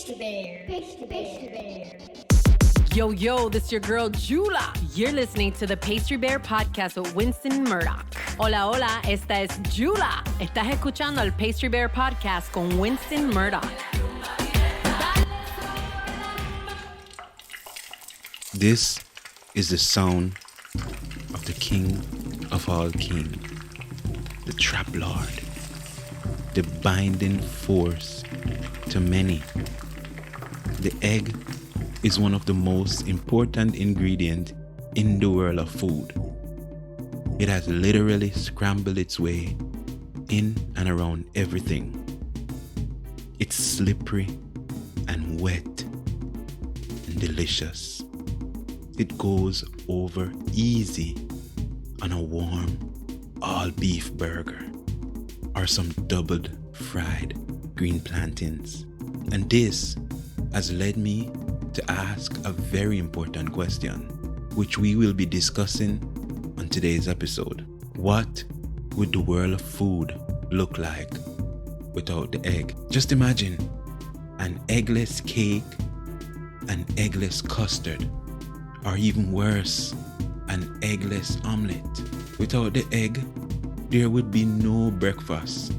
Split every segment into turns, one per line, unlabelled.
Pastry Bear. Pastry Bear.
Yo, this is your girl, Jula. You're listening to the Pastry Bear Podcast with Winston Murdoch. Hola, esta es Jula. Estás escuchando el Pastry Bear Podcast con Winston Murdoch.
This is the sound of the King of all kings, the Trap Lord, the binding force to many. The egg is one of the most important ingredients in the world of food. It has literally scrambled its way in and around everything. It's slippery and wet and delicious. It goes over easy on a warm all-beef burger or some doubled fried green plantains. And this has led me to ask a very important question, which we will be discussing on today's episode. What would the world of food look like without the egg? Just imagine an eggless cake, an eggless custard, or even worse, an eggless omelette. Without the egg, there would be no breakfast,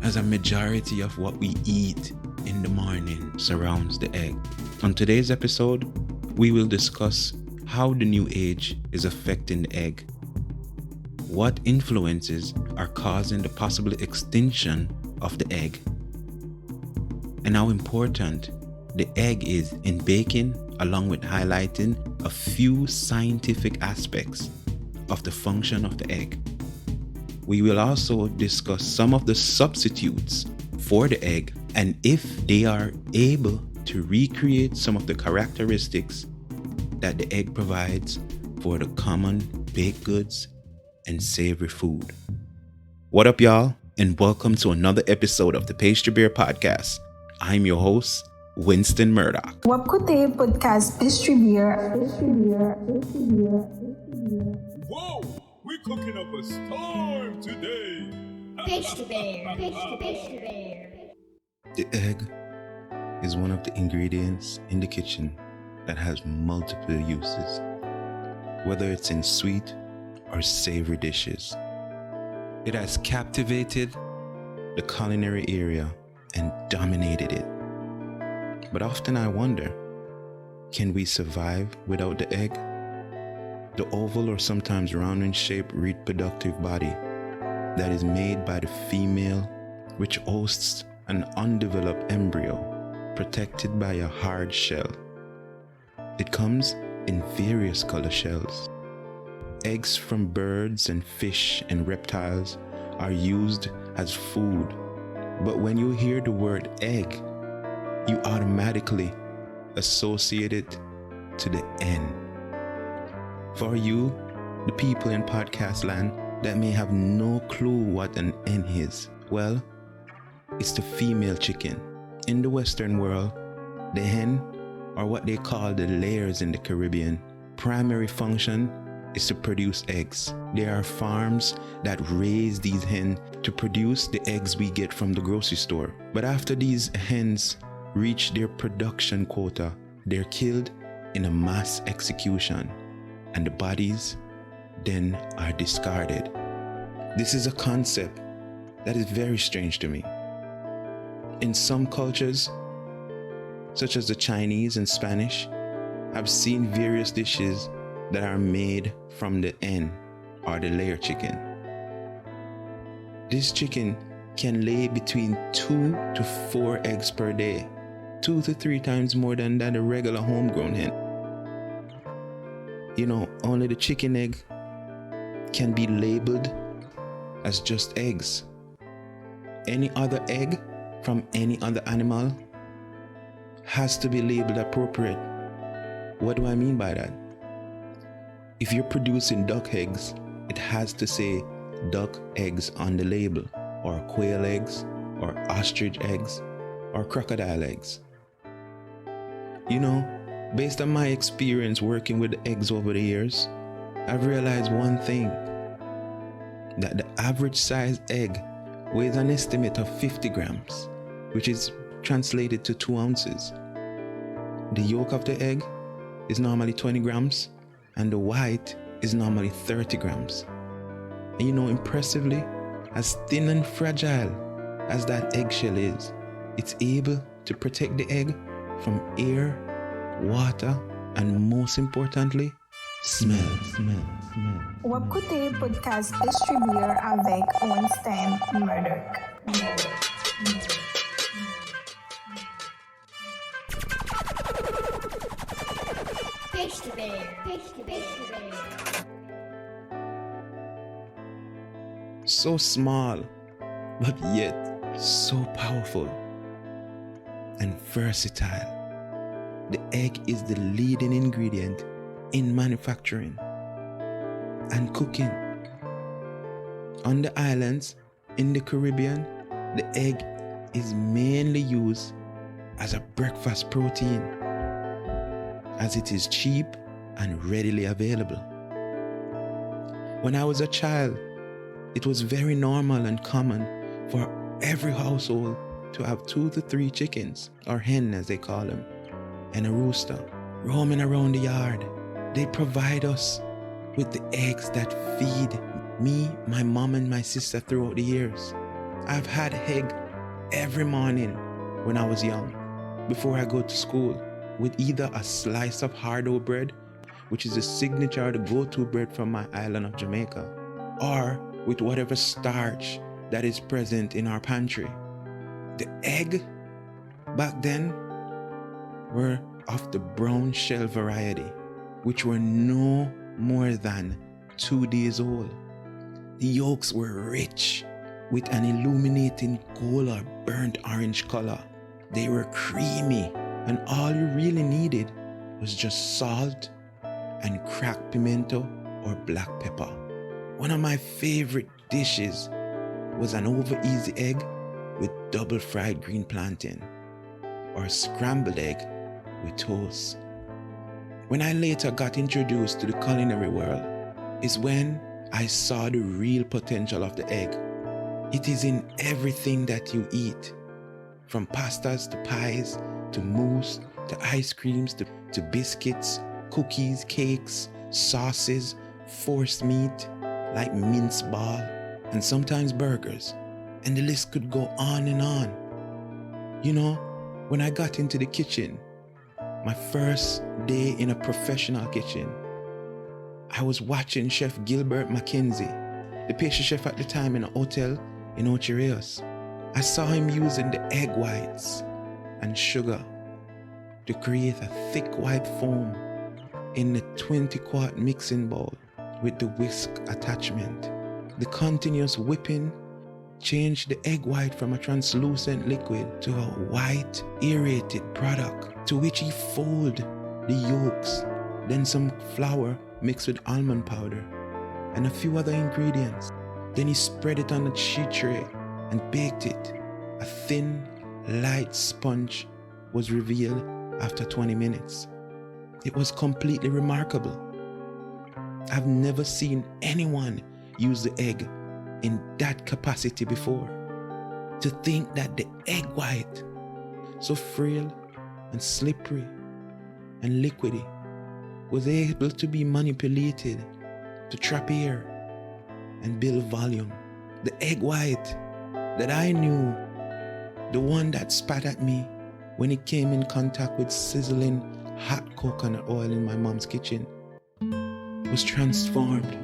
as a majority of what we eat in the morning surrounds the egg. On today's episode, we will discuss how the new age is affecting the egg, what influences are causing the possible extinction of the egg, and how important the egg is in baking, along with highlighting a few scientific aspects of the function of the egg. We will also discuss some of the substitutes for the egg and if they are able to recreate some of the characteristics that the egg provides for the common baked goods and savory food. What up, y'all, and welcome to another episode of the Pastry Bear Podcast. I'm your host, Winston Murdoch.
Wapkote podcast Pastry Bear.
Whoa, we're cooking up a storm today.
Pastry Bear. Pastry Bear.
The egg is one of the ingredients in the kitchen that has multiple uses, whether it's in sweet or savory dishes. It has captivated the culinary area and dominated it. But often I wonder, can we survive without the egg? The oval or sometimes round in shape reproductive body that is made by the female, which hosts an undeveloped embryo protected by a hard shell. It comes in various color shells. Eggs from birds and fish and reptiles are used as food, but when you hear the word egg, you automatically associate it to the N. For you, the people in podcast land that may have no clue what an N is, well, it's the female chicken. In the Western world, the hen, or what they call the layers in the Caribbean, primary function is to produce eggs. There are farms that raise these hens to produce the eggs we get from the grocery store. But after these hens reach their production quota, they're killed in a mass execution, and the bodies then are discarded. This is a concept that is very strange to me. In some cultures, such as the Chinese and Spanish, I've seen various dishes that are made from the hen or the layer chicken. This chicken can lay between 2 to 4 eggs per day, 2 to 3 times more than a regular homegrown hen. You know, only the chicken egg can be labeled as just eggs. Any other egg from any other animal has to be labeled appropriate. What do I mean by that? If you're producing duck eggs, it has to say duck eggs on the label, or quail eggs, or ostrich eggs, or crocodile eggs. You know, based on my experience working with eggs over the years, I've realized one thing, that the average size egg weighs an estimate of 50 grams, which is translated to 2 ounces. The yolk of the egg is normally 20 grams and the white is normally 30 grams. And you know, impressively, as thin and fragile as that eggshell is, it's able to protect the egg from air, water, and most importantly, smell.
Ou écoutez podcast Pastry avec Winston Murdoch.
Pastry bear. Pastry bear.
So small, but yet so powerful and versatile. The egg is the leading ingredient in manufacturing and cooking. On the islands in the Caribbean, the egg is mainly used as a breakfast protein, as it is cheap and readily available. When I was a child, it was very normal and common for every household to have 2 to 3 chickens, or hen as they call them, and a rooster roaming around the yard. They provide us with the eggs that feed me, my mom, and my sister throughout the years. I've had egg every morning when I was young, before I go to school, with either a slice of hard-dough bread, which is a signature, the go-to bread from my island of Jamaica, or with whatever starch that is present in our pantry. The egg back then were of the brown shell variety, which were no more than 2 days old. The yolks were rich with an illuminating gold or burnt orange color. They were creamy, and all you really needed was just salt and cracked pimento or black pepper. One of my favorite dishes was an over-easy egg with double fried green plantain, or scrambled egg with toast. When I later got introduced to the culinary world is when I saw the real potential of the egg. It is in everything that you eat, from pastas to pies to mousse to ice creams to biscuits, cookies, cakes, sauces, forced meat like mince ball, and sometimes burgers, and the list could go on and on. You know, when I got into the kitchen, my first day in a professional kitchen, I was watching Chef Gilbert Mackenzie, the pastry chef at the time in a hotel in Ocho Rios. I saw him using the egg whites and sugar to create a thick white foam in the 20-quart mixing bowl with the whisk attachment. The continuous whipping changed the egg white from a translucent liquid to a white, aerated product, to which he folded the yolks, then some flour mixed with almond powder, and a few other ingredients. Then he spread it on a sheet tray and baked it. A thin, light sponge was revealed after 20 minutes. It was completely remarkable. I've never seen anyone use the egg in that capacity before. To think that the egg white, so frail and slippery and liquidy, was able to be manipulated to trap air and build volume. The egg white that I knew, the one that spat at me when it came in contact with sizzling hot coconut oil in my mom's kitchen, was transformed.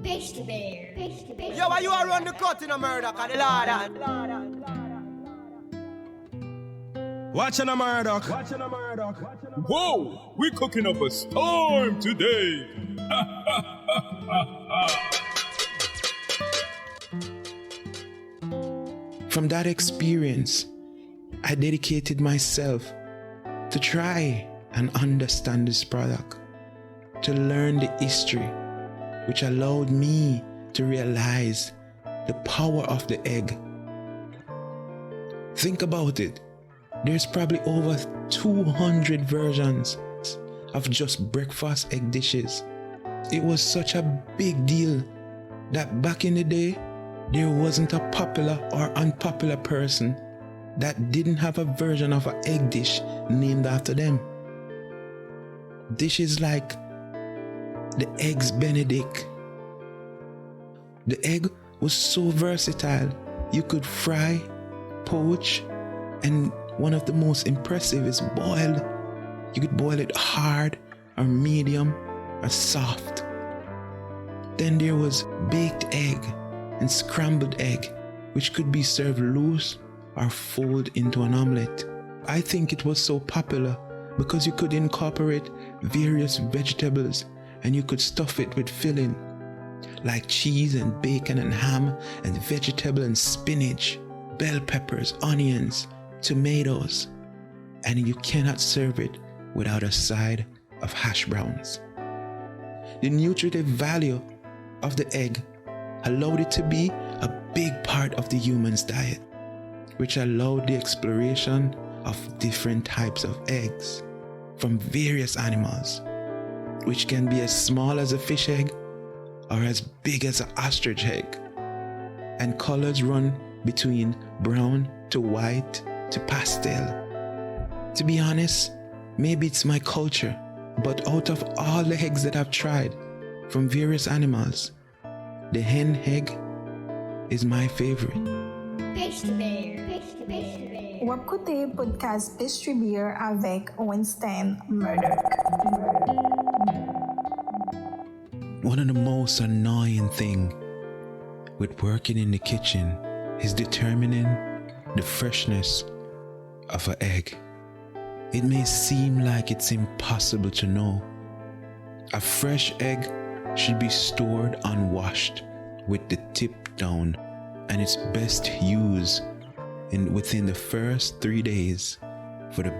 Pastry bear. Pastry bear.
Yo, why you are run the cut in a murder? Cause the Lord and
Watching a Murdoch. Whoa, we cooking up a storm today.
From that experience, I dedicated myself to try and understand this product, to learn the history, which allowed me to realize the power of the egg. Think about it. There's probably over 200 versions of just breakfast egg dishes. It was such a big deal that back in the day, there wasn't a popular or unpopular person that didn't have a version of an egg dish named after them. Dishes like the Eggs Benedict. The egg was so versatile. You could fry, poach, and one of the most impressive is boiled. You could boil it hard or medium or soft. Then there was baked egg and scrambled egg, which could be served loose or fold into an omelette. I think it was so popular because you could incorporate various vegetables and you could stuff it with filling like cheese and bacon and ham and vegetable and spinach, bell peppers, onions, tomatoes, and you cannot serve it without a side of hash browns. The nutritive value of the egg allowed it to be a big part of the human's diet, which allowed the exploration of different types of eggs from various animals, which can be as small as a fish egg or as big as an ostrich egg. And colors run between brown to white to pastel. To be honest, maybe it's my culture, but out of all the eggs that I've tried from various animals, the hen egg is my favorite.
Pastry Bear. Pastry Bear.
Ou écoutez podcast Pastry Bear avec Winston Murdoch.
One of the most annoying things with working in the kitchen is determining the freshness of an egg. It may seem like it's impossible to know. A fresh egg should be stored unwashed with the tip down, and it's best used within the first 3 days for the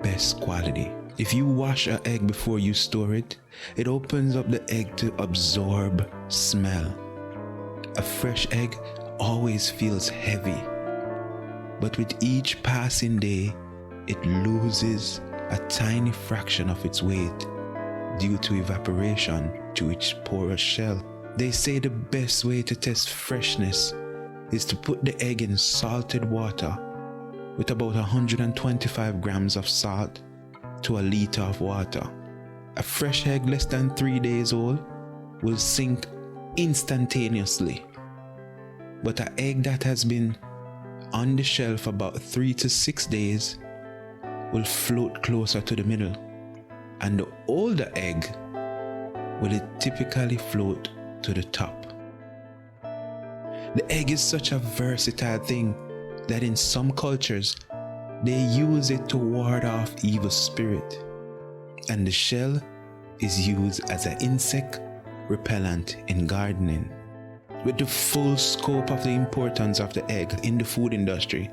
best quality. If you wash an egg before you store it, it opens up the egg to absorb smell. A fresh egg always feels heavy, but with each passing day, it loses a tiny fraction of its weight due to evaporation to its porous shell. They say the best way to test freshness is to put the egg in salted water with about 125 grams of salt to a liter of water. A fresh egg less than 3 days old will sink instantaneously, but an egg that has been on the shelf about 3 to 6 days will float closer to the middle, and the older egg will typically float to the top. The egg is such a versatile thing that in some cultures they use it to ward off evil spirit, and the shell is used as an insect repellent in gardening. With the full scope of the importance of the egg in the food industry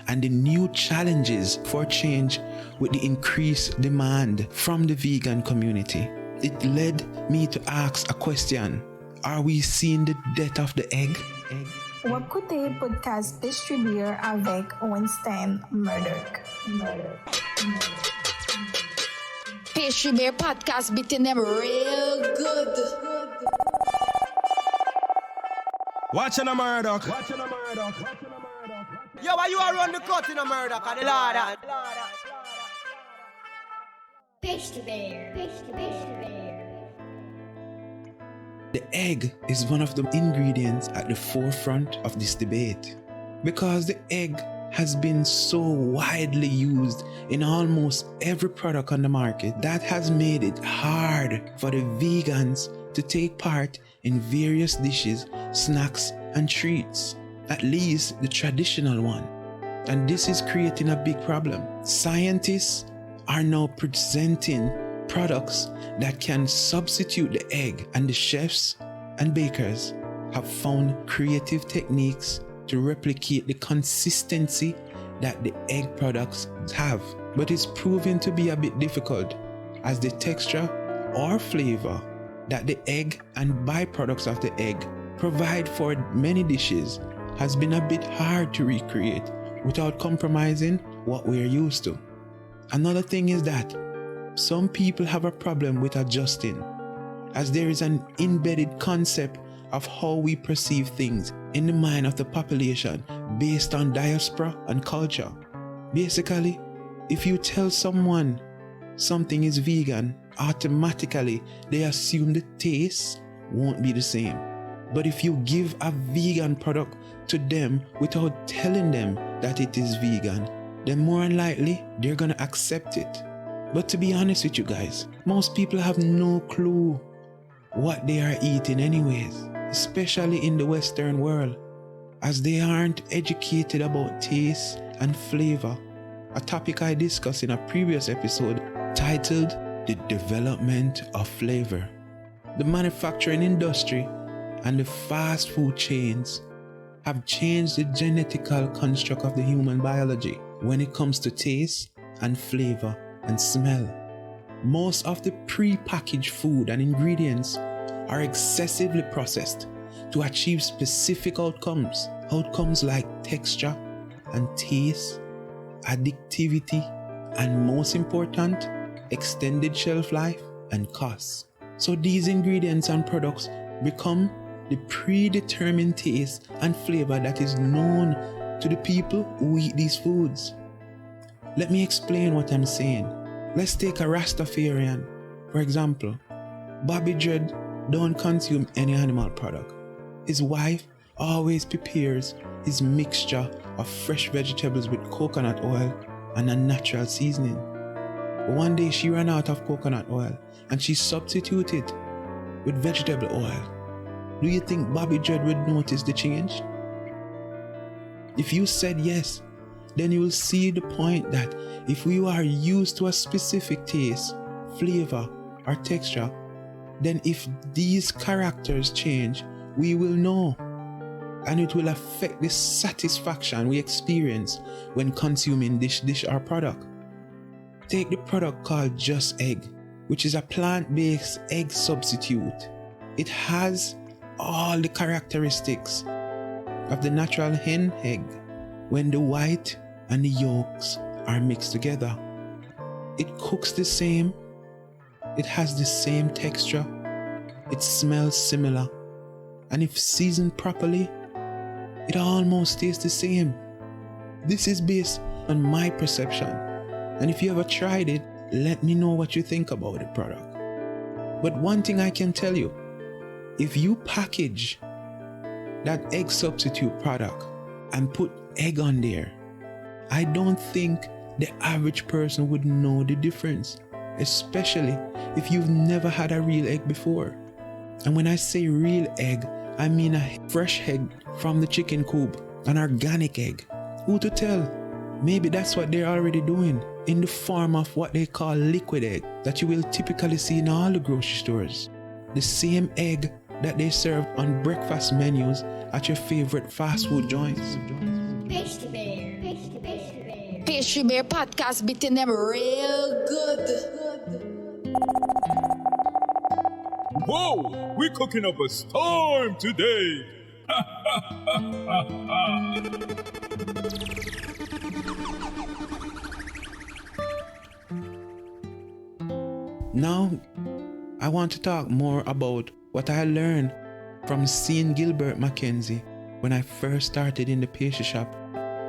and the new challenges for change with the increased demand from the vegan community, it led me to ask a question. Are we seeing the death of the egg?
Ou écoutez podcast Pastry Bear avec Winston Murdoch.
Pastry Bear podcast beating them real good.
Watching a Murdoch. Yo, why you are run the cut in a Murdoch and the Lord?
Pastry Bear. Pastry Bear.
The egg is one of the ingredients at the forefront of this debate because the egg has been so widely used in almost every product on the market that has made it hard for the vegans to take part in various dishes, snacks, and treats, at least the traditional one. And this is creating a big problem. Scientists are now presenting products that can substitute the egg, and the chefs and bakers have found creative techniques to replicate the consistency that the egg products have. But it's proving to be a bit difficult as the texture or flavor that the egg and byproducts of the egg provide for many dishes has been a bit hard to recreate without compromising what we're used to. Another thing is that some people have a problem with adjusting, as there is an embedded concept of how we perceive things in the mind of the population based on diaspora and culture. Basically, if you tell someone something is vegan, automatically they assume the taste won't be the same. But if you give a vegan product to them without telling them that it is vegan, then more than likely they're gonna accept it. But to be honest with you guys, most people have no clue what they are eating anyways, especially in the Western world, as they aren't educated about taste and flavor, a topic I discussed in a previous episode titled The Development of Flavor. The manufacturing industry and the fast food chains have changed the genetical construct of the human biology when it comes to taste and flavor and smell. Most of the pre-packaged food and ingredients are excessively processed to achieve specific outcomes like texture and taste, addictivity, and most important, extended shelf life and cost. So these ingredients and products become the predetermined taste and flavor that is known to the people who eat these foods. Let me explain what I'm saying. Let's take a Rastafarian, for example. Bobby Dread don't consume any animal product. His wife always prepares his mixture of fresh vegetables with coconut oil and a natural seasoning. But one day she ran out of coconut oil and she substituted with vegetable oil. Do you think Bobby Dread would notice the change? If you said yes, then you will see the point that if we are used to a specific taste, flavor, or texture, then if these characters change, we will know. And it will affect the satisfaction we experience when consuming this dish or product. Take the product called Just Egg, which is a plant-based egg substitute. It has all the characteristics of the natural hen egg when the white and the yolks are mixed together. It cooks the same, it has the same texture, it smells similar, and if seasoned properly, it almost tastes the same. This is based on my perception, and if you ever tried it, let me know what you think about the product. But one thing I can tell you, if you package that egg substitute product and put egg on there, I don't think the average person would know the difference, especially if you've never had a real egg before. And when I say real egg, I mean a fresh egg from the chicken coop, an organic egg. Who to tell? Maybe that's what they're already doing in the form of what they call liquid egg that you will typically see in all the grocery stores. The same egg that they serve on breakfast menus at your favorite fast food joints.
Pastry Bear podcast beating them real good.
Whoa, we're cooking up a storm today.
Now, I want to talk more about what I learned from seeing Gilbert Mackenzie when I first started in the pastry shop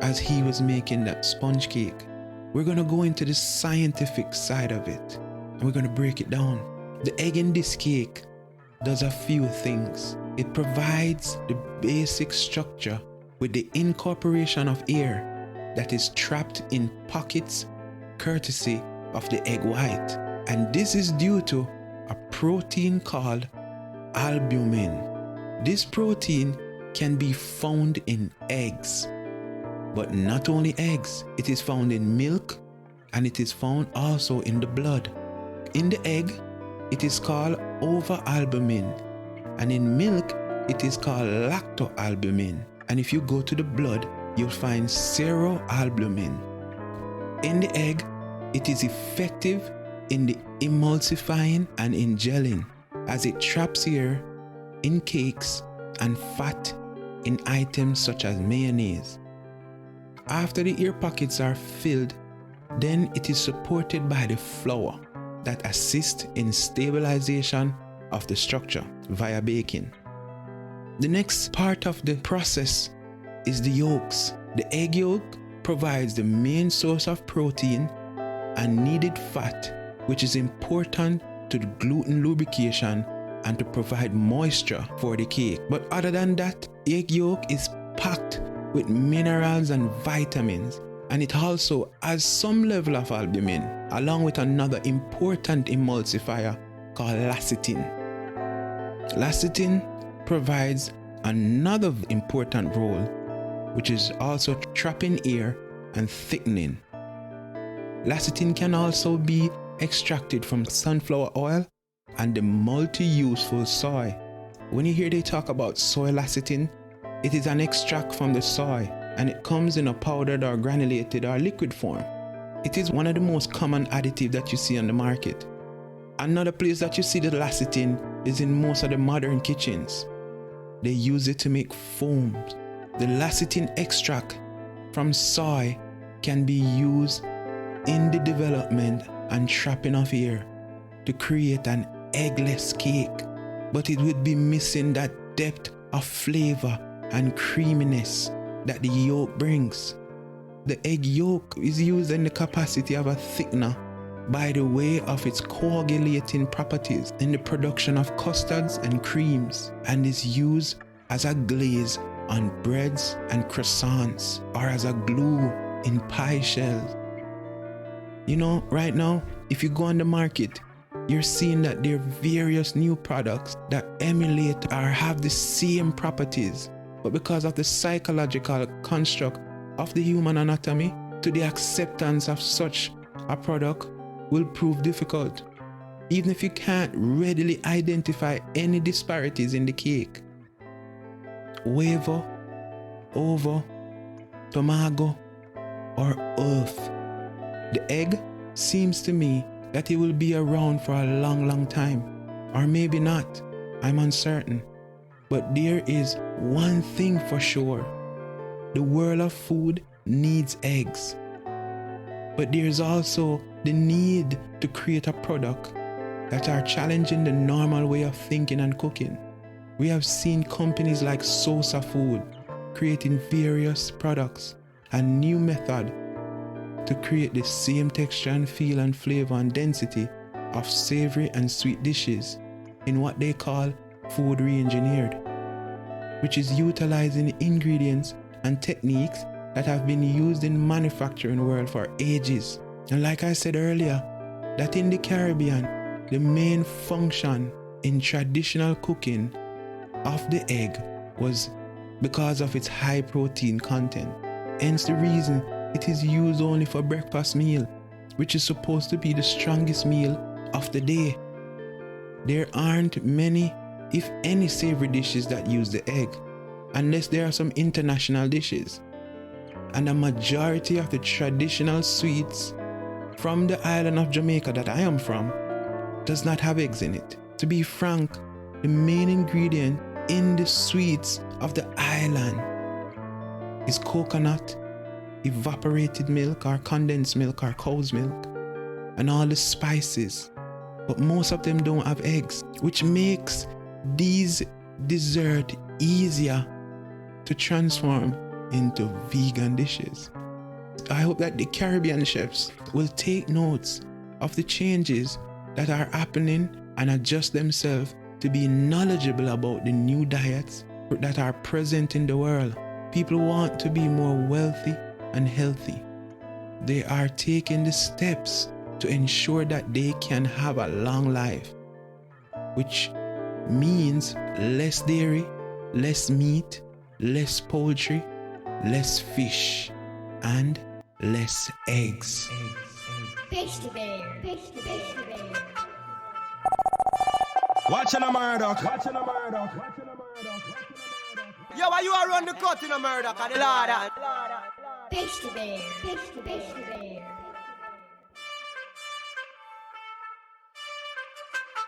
as he was making that sponge cake. We're going to go into the scientific side of it and we're going to break it down. The egg in this cake does a few things. It provides the basic structure with the incorporation of air that is trapped in pockets courtesy of the egg white. And this is due to a protein called albumin. This protein can be found in eggs, but not only eggs. It is found in milk and it is found also in the blood. In the egg, it is called ovalbumin, and in milk, it is called lactoalbumin. And if you go to the blood, you'll find seroalbumin. In the egg, it is effective in the emulsifying and in gelling, as it traps air in cakes and fat in items such as mayonnaise. After the air pockets are filled, then it is supported by the flour that assists in stabilization of the structure via baking. The next part of the process is the yolks. The egg yolk provides the main source of protein and needed fat, which is important to the gluten lubrication and to provide moisture for the cake. But other than that, egg yolk is packed with minerals and vitamins, and it also has some level of albumin, along with another important emulsifier called lecithin. Lecithin provides another important role, which is also trapping air and thickening. Lecithin can also be extracted from sunflower oil and the multi-useful soy. When you hear they talk about soy lecithin, it is an extract from the soy, and it comes in a powdered or granulated or liquid form. It is one of the most common additives that you see on the market. Another place that you see the lecithin is in most of the modern kitchens. They use it to make foams. The lecithin extract from soy can be used in the development and trapping of air to create an eggless cake, but it would be missing that depth of flavor and creaminess that the yolk brings. The egg yolk is used in the capacity of a thickener by the way of its coagulating properties in the production of custards and creams, and is used as a glaze on breads and croissants or as a glue in pie shells. You know, right now, if you go on the market, you're seeing that there are various new products that emulate or have the same properties, but because of the psychological construct of the human anatomy, to the acceptance of such a product will prove difficult, even if you can't readily identify any disparities in the cake. Huevo, ovo, tomago, or earth. The egg seems to me that it will be around for a long time, or maybe not, I'm uncertain. But there is one thing for sure: the world of food needs eggs. But there's also the need to create a product that are challenging the normal way of thinking and cooking. We have seen companies like Sosa Food creating various products and new method to create the same texture and feel and flavor and density of savory and sweet dishes in what they call food re-engineered, which is utilizing ingredients and techniques that have been used in manufacturing world for ages. And like I said earlier, that in the Caribbean, the main function in traditional cooking of the egg was because of its high protein content. Hence the reason it is used only for breakfast meal, which is supposed to be the strongest meal of the day. There aren't many, if any, savory dishes that use the egg, unless there are some international dishes. And a majority of the traditional sweets from the island of Jamaica that I am from does not have eggs in it. To be frank, the main ingredient in the sweets of the island is coconut, evaporated milk or condensed milk or cow's milk, and all the spices. But most of them don't have eggs, which makes these desserts easier to transform into vegan dishes. I hope that the Caribbean chefs will take notes of the changes that are happening and adjust themselves to be knowledgeable about the new diets that are present in the world. People want to be more wealthy and healthy. They are taking the steps to ensure that they can have a long life, which means less dairy, less meat, less poultry, less fish, and less eggs.
Pastry Bear, Pastry Bear.
Watching a Murdoch. Yo, why you are run the cut in a Murdoch? The Lord.
Pastry Bear, Pastry Bear.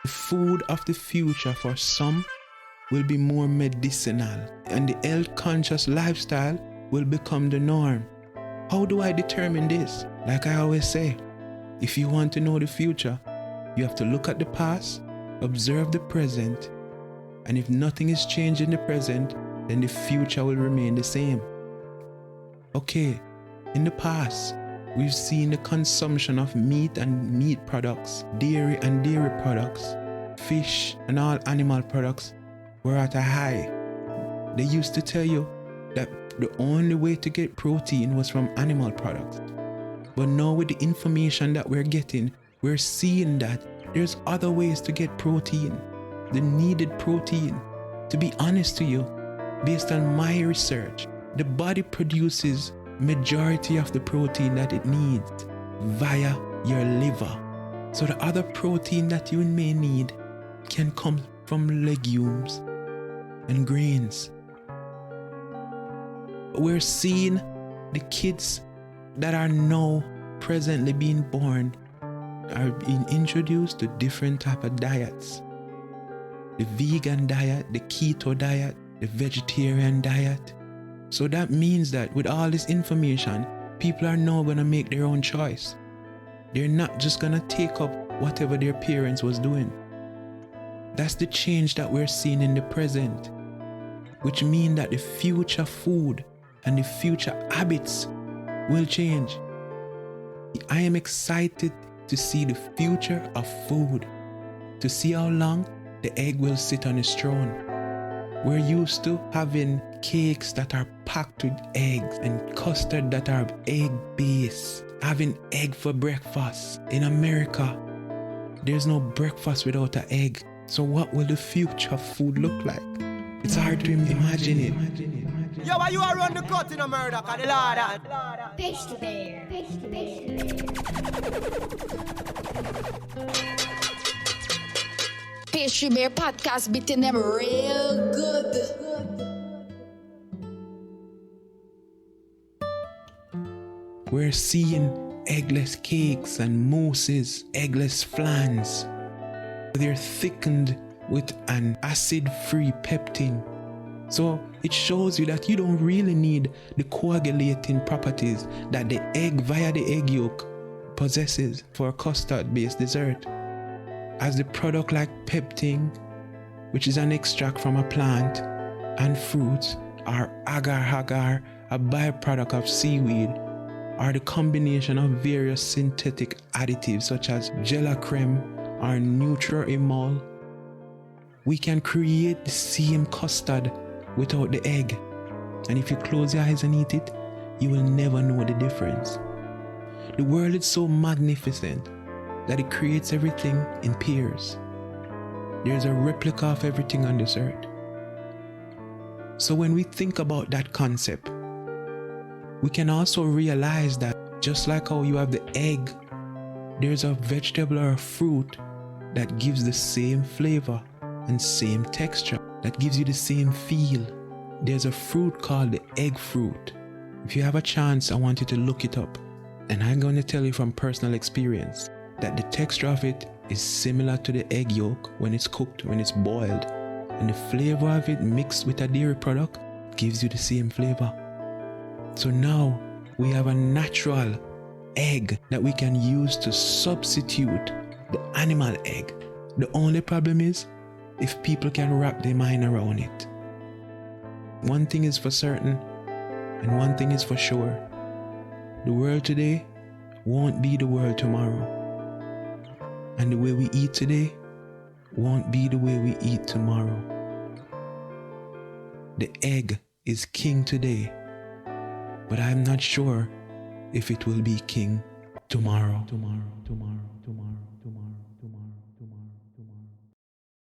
The food of the future for some will be more medicinal, and the health-conscious lifestyle will become the norm. How do I determine this? Like I always say, if you want to know the future, you have to look at the past, observe the present, and if nothing is changed in the present, then the future will remain the same. Okay, in the past, we've seen the consumption of meat and meat products, dairy and dairy products, fish and all animal products were at a high. They used to tell you that the only way to get protein was from animal products. But now with the information that we're getting, we're seeing that there's other ways to get protein, the needed protein. To be honest to you, based on my research, the body produces majority of the protein that it needs via your liver. So the other protein that you may need can come from legumes and grains. We're seeing the kids that are now presently being born are being introduced to different type of diets. The vegan diet, the keto diet, the vegetarian diet. So that means that with all this information, people are now going to make their own choice. They're not just going to take up whatever their parents was doing. That's the change that we're seeing in the present, which means that the future food and the future habits will change. I am excited to see the future of food, to see how long the egg will sit on its throne. We're used to having cakes that are packed with eggs and custard that are egg based, having egg for breakfast. In America, there's no breakfast without an egg. So what will the future food look like? It's hard to imagine it.
Yo, why you are on the cut in America? The Lord.
Pastry Bear. Pastry Bear podcast beating them real good.
We're seeing eggless cakes and mousses, eggless flans. They're thickened with an acid-free peptin. So it shows you that you don't really need the coagulating properties that the egg via the egg yolk possesses for a custard-based dessert. As the product like peptin, which is an extract from a plant, and fruits, or agar-agar, a byproduct of seaweed, or the combination of various synthetic additives such as gelacreme or Nutri-Emol, we can create the same custard without the egg. And if you close your eyes and eat it, you will never know the difference. The world is so magnificent that it creates everything in pairs. There's a replica of everything on this earth. So when we think about that concept, we can also realize that just like how you have the egg, there's a vegetable or a fruit that gives the same flavor and same texture, that gives you the same feel. There's a fruit called the egg fruit. If you have a chance, I want you to look it up. And I'm going to tell you from personal experience that the texture of it is similar to the egg yolk when it's cooked, when it's boiled. And the flavor of it mixed with a dairy product gives you the same flavor. So now we have a natural egg that we can use to substitute the animal egg. The only problem is if people can wrap their mind around it. One thing is for certain, and one thing is for sure. The world today won't be the world tomorrow. And the way we eat today won't be the way we eat tomorrow. The egg is king today, but I'm not sure if it will be king tomorrow.